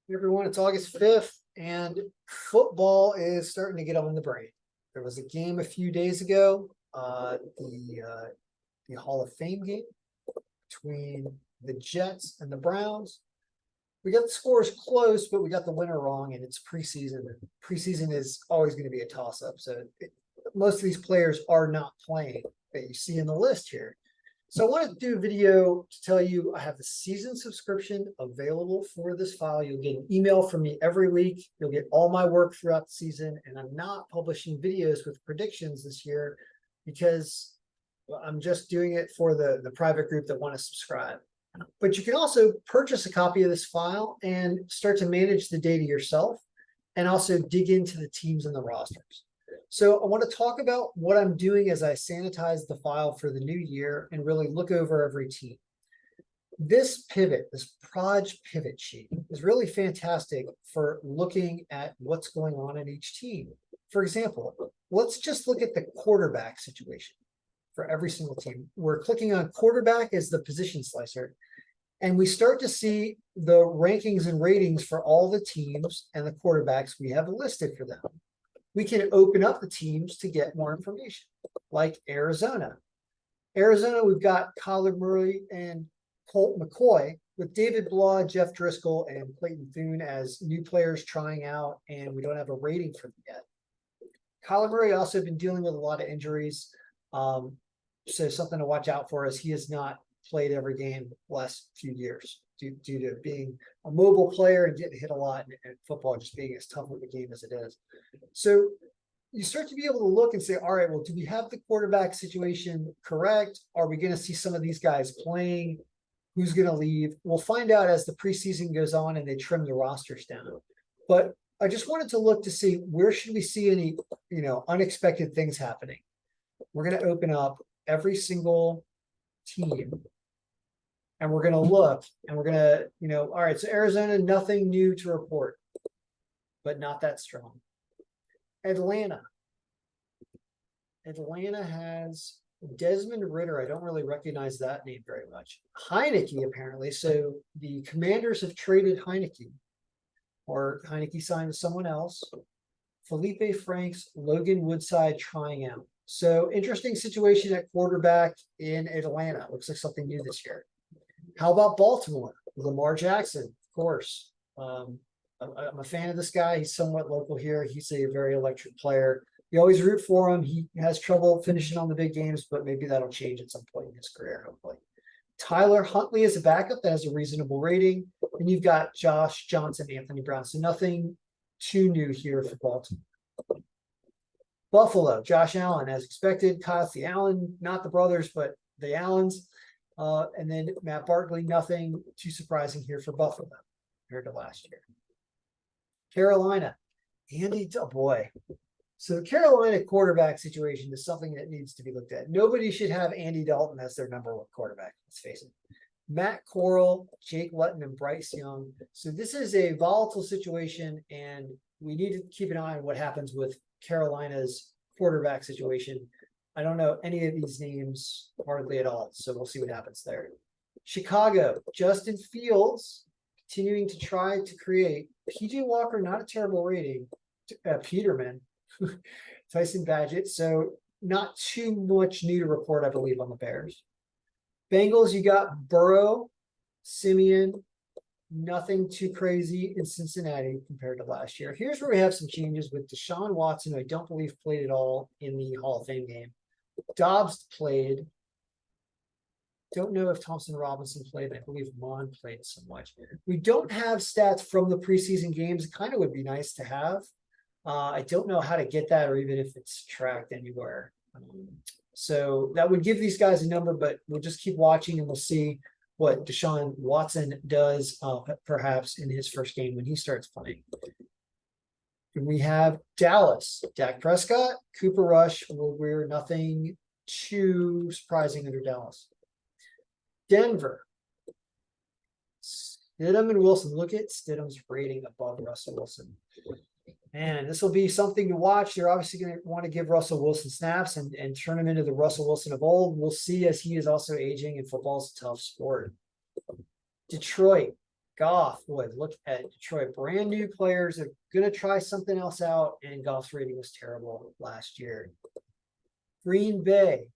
Hey, everyone, it's August 5th, and football is starting to get on the brain. There was a game a few days ago, the Hall of Fame game between the Jets and the Browns. We got the scores close, but we got the winner wrong, and it's preseason. Preseason is always going to be a toss-up. Most of these players are not playing that you see in the list here. So I wanted to do a video to tell you I have the season subscription available for this file. You'll get an email from me every week. You'll get all my work throughout the season, and I'm not publishing videos with predictions this year because I'm just doing it for the private group that want to subscribe. But you can also purchase a copy of this file and start to manage the data yourself and also dig into the teams and the rosters. So I want to talk about what I'm doing as I sanitize the file for the new year and really look over every team. This pivot, this Proj pivot sheet is really fantastic for looking at what's going on in each team. For example, let's just look at the quarterback situation for every single team. We're clicking on quarterback as the position slicer, and we start to see the rankings and ratings for all the teams and the quarterbacks we have listed for them. We can open up the teams to get more information, like Arizona. Arizona, we've got Kyler Murray and Colt McCoy with David Blah, Jeff Driscoll, and Clayton Thune as new players trying out, and we don't have a rating for them yet. Kyler Murray also been dealing with a lot of injuries, so something to watch out for as he has not played every game the last few years due to being a mobile player and getting hit a lot and football just being as tough of a game as it is. So you start to be able to look and say, all right, well, do we have the quarterback situation correct? Are we going to see some of these guys playing? Who's going to leave? We'll find out as the preseason goes on and they trim the rosters down. But I just wanted to look to see where should we see any, unexpected things happening. We're going to open up every single team and we're going to look and we're going to, all right, so Arizona, nothing new to report, but not that strong. Atlanta has Desmond Ridder. I don't really recognize that name very much. Heineke, apparently. So the Commanders have traded Heineke, or Heineke signed with someone else. Felipe Franks, Logan Woodside trying out. So interesting situation at quarterback in Atlanta. Looks like something new this year. How about Baltimore? Lamar Jackson, of course. I'm a fan of this guy. He's somewhat local here. He's a very electric player. You always root for him. He has trouble finishing on the big games, but maybe that'll change at some point in his career, hopefully. Tyler Huntley is a backup that has a reasonable rating. And you've got Josh Johnson, Anthony Brown. So nothing too new here for Baltimore. Buffalo, Josh Allen, as expected. Kyle Allen, not the brothers, but the Allens. And then Matt Barkley, nothing too surprising here for Buffalo compared to last year. Carolina, boy. So the Carolina quarterback situation is something that needs to be looked at. Nobody should have Andy Dalton as their number one quarterback, let's face it. Matt Corral, Jake Luton, and Bryce Young. So this is a volatile situation, and we need to keep an eye on what happens with Carolina's quarterback situation. I don't know any of these names hardly at all, so we'll see what happens there. Chicago, Justin Fields, continuing to try to create. PJ Walker, not a terrible rating. Peterman, Tyson Badgett. So not too much new to report, I believe, on the Bears. Bengals, you got Burrow, Simeon, nothing too crazy in Cincinnati compared to last year. Here's where we have some changes with Deshaun Watson, who I don't believe played at all in the Hall of Fame game. Dobbs played. Don't know if Thompson Robinson played. I believe Mon played so much. We don't have stats from the preseason games. It kind of would be nice to have. I don't know how to get that or even if it's tracked anywhere. So that would give these guys a number, but we'll just keep watching and we'll see what Deshaun Watson does perhaps in his first game when he starts playing. And we have Dallas, Dak Prescott, Cooper Rush. We're nothing too surprising under Dallas. Denver, Stidham and Wilson. Look at Stidham's rating above Russell Wilson. And this will be something to watch. They're obviously going to want to give Russell Wilson snaps and turn him into the Russell Wilson of old. We'll see as he is also aging, and football's a tough sport. Detroit, Goff, boy, look at Detroit. Brand new players are gonna try something else out, and Goff's rating was terrible last year. Green Bay.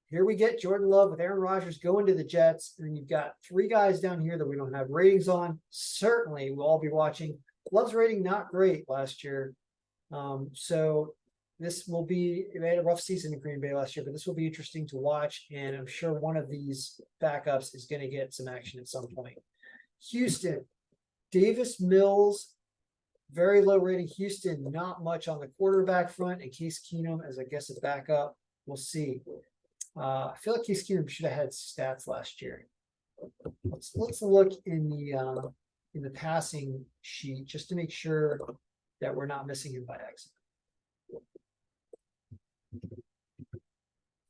Here we get Jordan Love with Aaron Rodgers going to the Jets, and then you've got three guys down here that we don't have ratings on. Certainly, we'll all be watching. Love's rating not great last year, so this will be. They had a rough season in Green Bay last year, but this will be interesting to watch, and I'm sure one of these backups is going to get some action at some point. Houston, Davis Mills, very low rating. Houston, not much on the quarterback front, and Case Keenum as I guess a backup. We'll see. I feel like Case Keenum should have had stats last year. Let's look in the passing sheet just to make sure that we're not missing him by accident.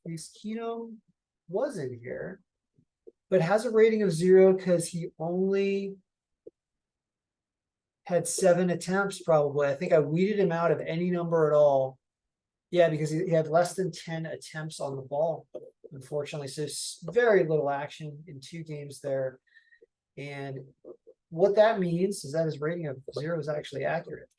Case Keenum was in here, but has a rating of 0 because he only had 7 attempts probably. I think I weeded him out of any number at all. Yeah, because he had less than 10 attempts on the ball, unfortunately. So very little action in 2 games there. And what that means is that his rating of 0 is actually accurate.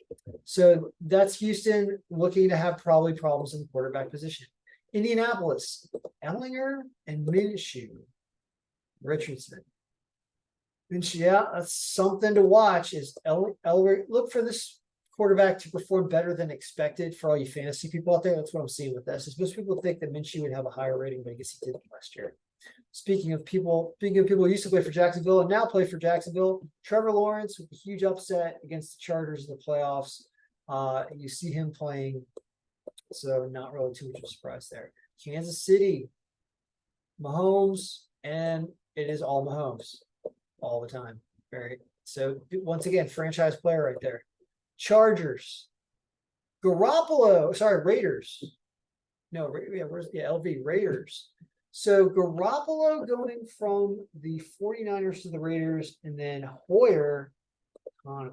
So that's Houston looking to have probably problems in the quarterback position. Indianapolis, Ellinger and Minshew. Richardson. Minshew, yeah, that's something to watch. Is Ellinger, look for this quarterback to perform better than expected for all you fantasy people out there. That's what I'm seeing with this. Is most people think that Minshew would have a higher rating, but I guess he didn't last year. Speaking of people who used to play for Jacksonville and now play for Jacksonville, Trevor Lawrence with a huge upset against the Chargers in the playoffs. You see him playing, so not really too much of a surprise there. Kansas City, Mahomes, and it is all Mahomes all the time. So once again, franchise player right there. Chargers, Raiders. No, yeah, LV Raiders. So Garoppolo going from the 49ers to the Raiders, and then Hoyer on.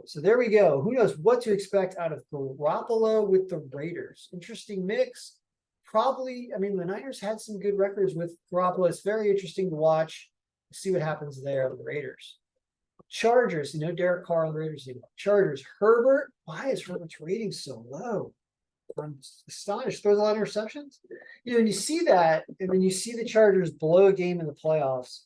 So there we go. Who knows what to expect out of Garoppolo with the Raiders? Interesting mix. Probably, I mean, the Niners had some good records with Garoppolo. It's very interesting to watch, see what happens there on the Raiders. Chargers, Derek Carr on the Raiders anymore. Chargers, Herbert. Why is Herbert's rating so low? I'm astonished. Throws a lot of interceptions. And you see that, and then you see the Chargers blow a game in the playoffs.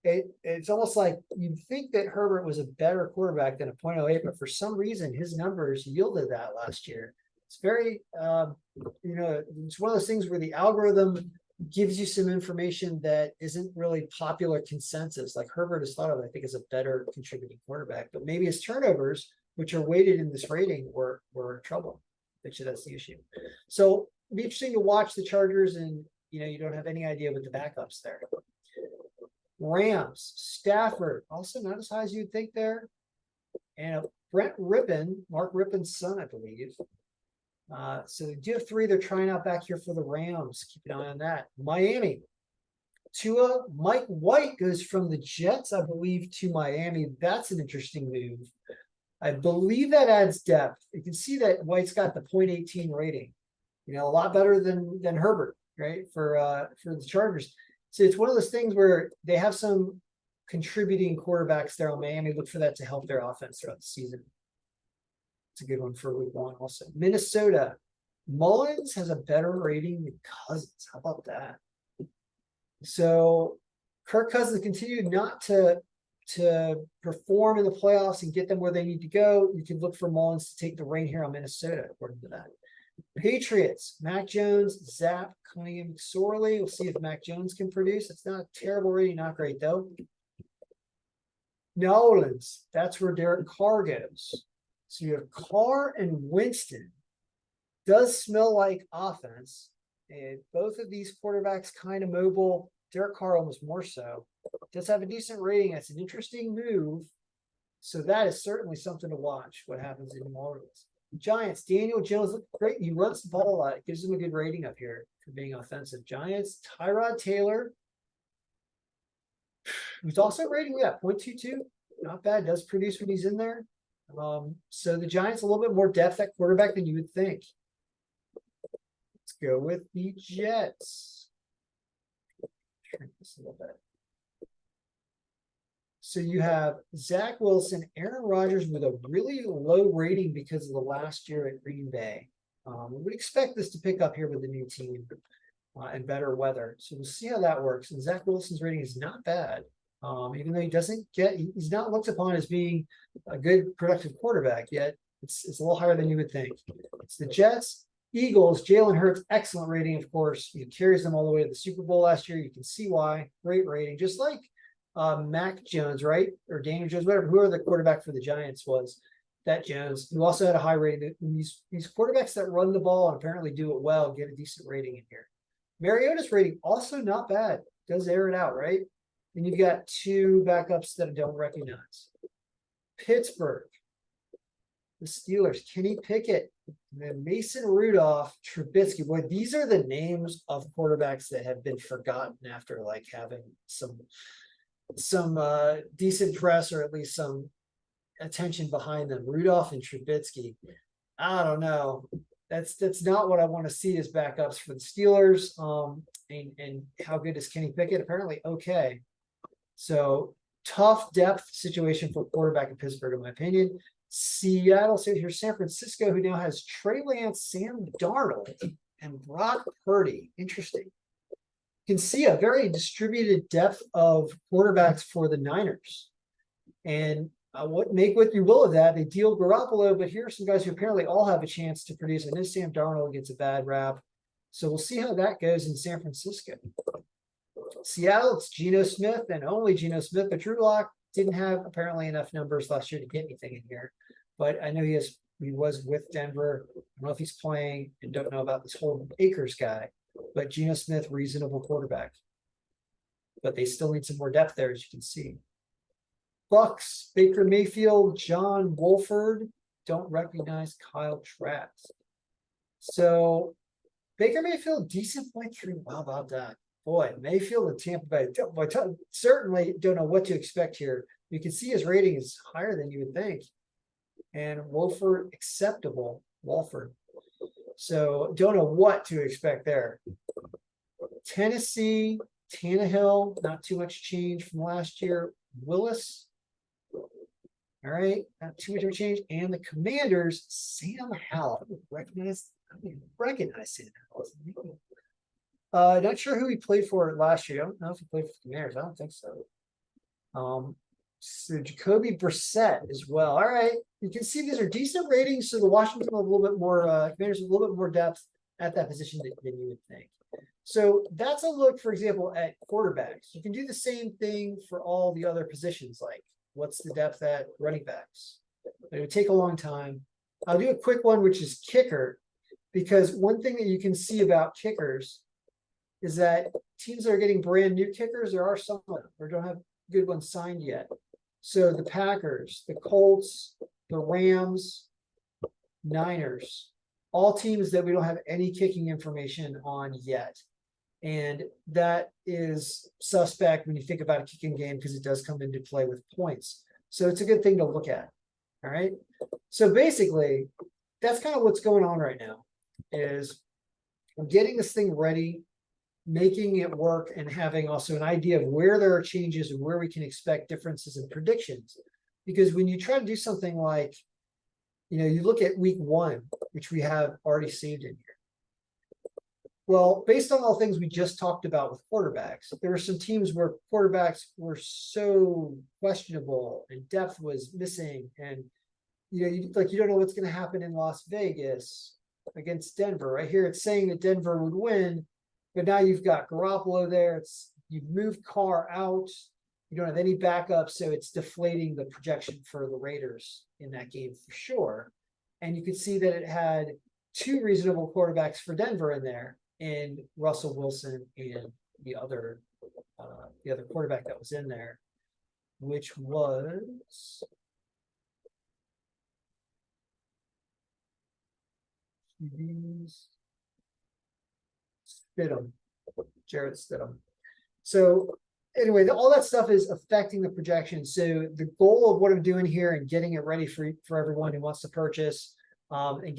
It's almost like you'd think that Herbert was a better quarterback than a .08, but for some reason his numbers yielded that last year. It's very, it's one of those things where the algorithm gives you some information that isn't really popular consensus. Like Herbert is thought of, I think, as a better contributing quarterback, but maybe his turnovers, which are weighted in this rating, were trouble. Actually, that's the issue. So it'd be interesting to watch the Chargers, and you don't have any idea what the backups there. Rams, Stafford, also not as high as you'd think there. And Brent Rippon, Mark Rippon's son, I believe. So they do have 3 they're trying out back here for the Rams. Keep an eye on that. Miami. Tua, Mike White goes from the Jets, I believe, to Miami. That's an interesting move. I believe that adds depth. You can see that White's got the .18 rating. A lot better than Herbert, right? For the Chargers. So it's one of those things where they have some contributing quarterbacks there on Miami. Look for that to help their offense throughout the season. It's a good one for week 1 also. Minnesota. Mullins has a better rating than Cousins. How about that? So Kirk Cousins continued not to perform in the playoffs and get them where they need to go. You can look for Mullins to take the reign here on Minnesota, according to that. Patriots, Mac Jones, Zapp, Cunningham, Sorley. We'll see if Mac Jones can produce. It's not a terrible rating, not great though. New Orleans, that's where Derek Carr goes. So you have Carr and Winston. Does smell like offense. And both of these quarterbacks kind of mobile. Derek Carr almost more so. Does have a decent rating. That's an interesting move. So that is certainly something to watch, what happens in New Orleans. Giants, Daniel Jones looked great. He runs the ball a lot. It gives him a good rating up here for being offensive. Giants, Tyrod Taylor, who's also rating, 0.22. Not bad. Does produce when he's in there. So the Giants a little bit more depth at quarterback than you would think. Let's go with the Jets. Shrink this a little bit. So you have Zach Wilson, Aaron Rodgers with a really low rating because of the last year at Green Bay. We would expect this to pick up here with the new team and better weather. So we'll see how that works. And Zach Wilson's rating is not bad. Even though he's not looked upon as being a good productive quarterback yet. It's a little higher than you would think. It's the Jets, Eagles, Jalen Hurts, excellent rating, of course. He carries them all the way to the Super Bowl last year. You can see why. Great rating, just like Mac Jones, right? Or Daniel Jones, whoever the quarterback for the Giants was, that Jones, who also had a high rating. These quarterbacks that run the ball and apparently do it well get a decent rating in here. Mariota's rating also not bad. Does air it out, right? And you've got two backups that I don't recognize. Pittsburgh, the Steelers, Kenny Pickett, and then Mason Rudolph, Trubisky. Boy, these are the names of quarterbacks that have been forgotten after like having some decent press or at least some attention behind them. Rudolph and Trubisky. I don't know. That's not what I want to see as backups for the Steelers. And how good is Kenny Pickett? Apparently okay. So tough depth situation for quarterback in Pittsburgh, in my opinion. Seattle, so here's San Francisco, who now has Trey Lance, Sam Darnold, and Brock Purdy. Interesting. You can see a very distributed depth of quarterbacks for the Niners. And make what you will of that. They deal Garoppolo, but here are some guys who apparently all have a chance to produce. And this Sam Darnold gets a bad rap. So we'll see how that goes in San Francisco. Seattle, it's Geno Smith and only Geno Smith, but Drew Lock didn't have apparently enough numbers last year to get anything in here. But I know he was with Denver. I don't know if he's playing and don't know about this whole Akers guy, but Geno Smith, reasonable quarterback. But they still need some more depth there, as you can see. Bucks, Baker Mayfield, John Wolford, don't recognize Kyle Trask. So Baker Mayfield, decent 0.3. How about that? Boy, Mayfield and Tampa Bay, certainly don't know what to expect here. You can see his rating is higher than you would think. And Wolford, acceptable, Wolford. So don't know what to expect there. Tennessee, Tannehill, not too much change from last year. Willis, all right, not too much of a change. And the Commanders, Sam Howell. Recognize Sam Howell. Not sure who he played for last year. I don't know if he played for the Commanders. I don't think so. So Jacoby Brissett as well. All right, you can see these are decent ratings. So the Washington have a little bit more, Commanders have a little bit more depth at that position than you would think. So that's a look, for example, at quarterbacks. You can do the same thing for all the other positions, like what's the depth at running backs. But it would take a long time. I'll do a quick one, which is kicker, because one thing that you can see about kickers is that teams that are getting brand new kickers, there are some or don't have good ones signed yet. So the Packers, the Colts, the Rams, Niners, all teams that we don't have any kicking information on yet. And that is suspect when you think about a kicking game because it does come into play with points. So it's a good thing to look at. All right. So basically, that's kind of what's going on right now is I'm getting this thing ready, making it work, and having also an idea of where there are changes and where we can expect differences in predictions. Because when you try to do something like, you look at week 1, which we have already saved in here. Well, based on all the things we just talked about with quarterbacks, there were some teams where quarterbacks were so questionable and depth was missing. And, you don't know what's going to happen in Las Vegas against Denver. Right here, it's saying that Denver would win. But now you've got Garoppolo there. You've moved Carr out. You don't have any backup, so it's deflating the projection for the Raiders in that game for sure. And you could see that it had 2 reasonable quarterbacks for Denver in there, in Russell Wilson and the other quarterback that was in there, which was Jarrett Stidham. So anyway, all that stuff is affecting the projection. So the goal of what I'm doing here and getting it ready for everyone who wants to purchase and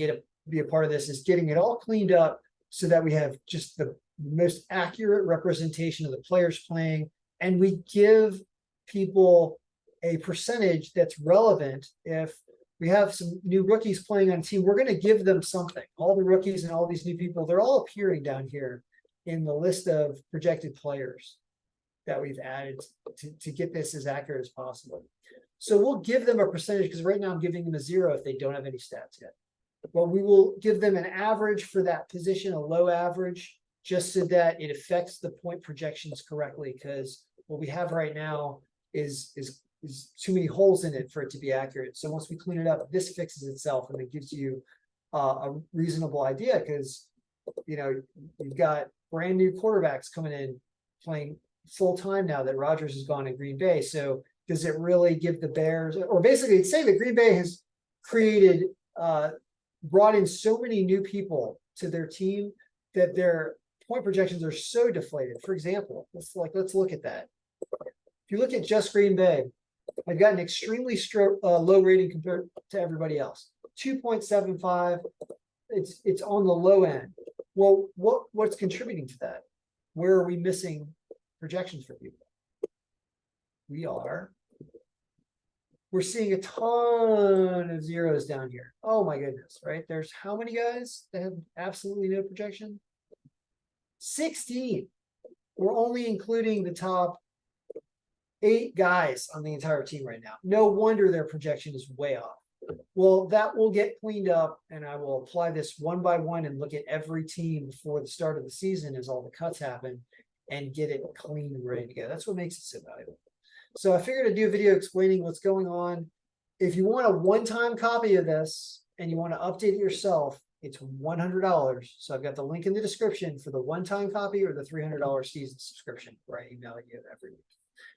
be a part of this is getting it all cleaned up so that we have just the most accurate representation of the players playing, and we give people a percentage that's relevant. If we have some new rookies playing on a team, we're going to give them something. All the rookies and all these new people, they're all appearing down here in the list of projected players that we've added to get this as accurate as possible. So we'll give them a percentage, because right now I'm giving them a 0 if they don't have any stats yet. But we will give them an average for that position, a low average, just so that it affects the point projections correctly, because what we have right now is too many holes in it for it to be accurate. So once we clean it up, this fixes itself and it gives you a reasonable idea, because you've got brand new quarterbacks coming in playing full time now that Rodgers has gone in Green Bay. So does it really give the Bears, or basically say that Green Bay has created, brought in so many new people to their team that their point projections are so deflated. For example, let's look at that. If you look at just Green Bay, I've got an extremely low rating compared to everybody else. 2.75. It's on the low end. Well, what's contributing to that? Where are we missing projections for people? We're seeing a ton of zeros down here. Oh my goodness, right? There's how many guys that have absolutely no projection? 16. We're only including the top 8 guys on the entire team right now. No wonder their projection is way off. Well, that will get cleaned up, and I will apply this one by one and look at every team before the start of the season as all the cuts happen and get it clean and ready to go. That's what makes it so valuable. So I figured I'd do a video explaining what's going on. If you want a one-time copy of this and you want to update it yourself, it's $100. So I've got the link in the description for the one-time copy or the $300 season subscription, where I email you every week.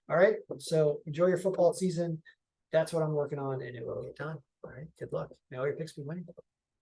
All right. So enjoy your football season. That's what I'm working on, and it will get done. All right. Good luck. May all your picks be winning.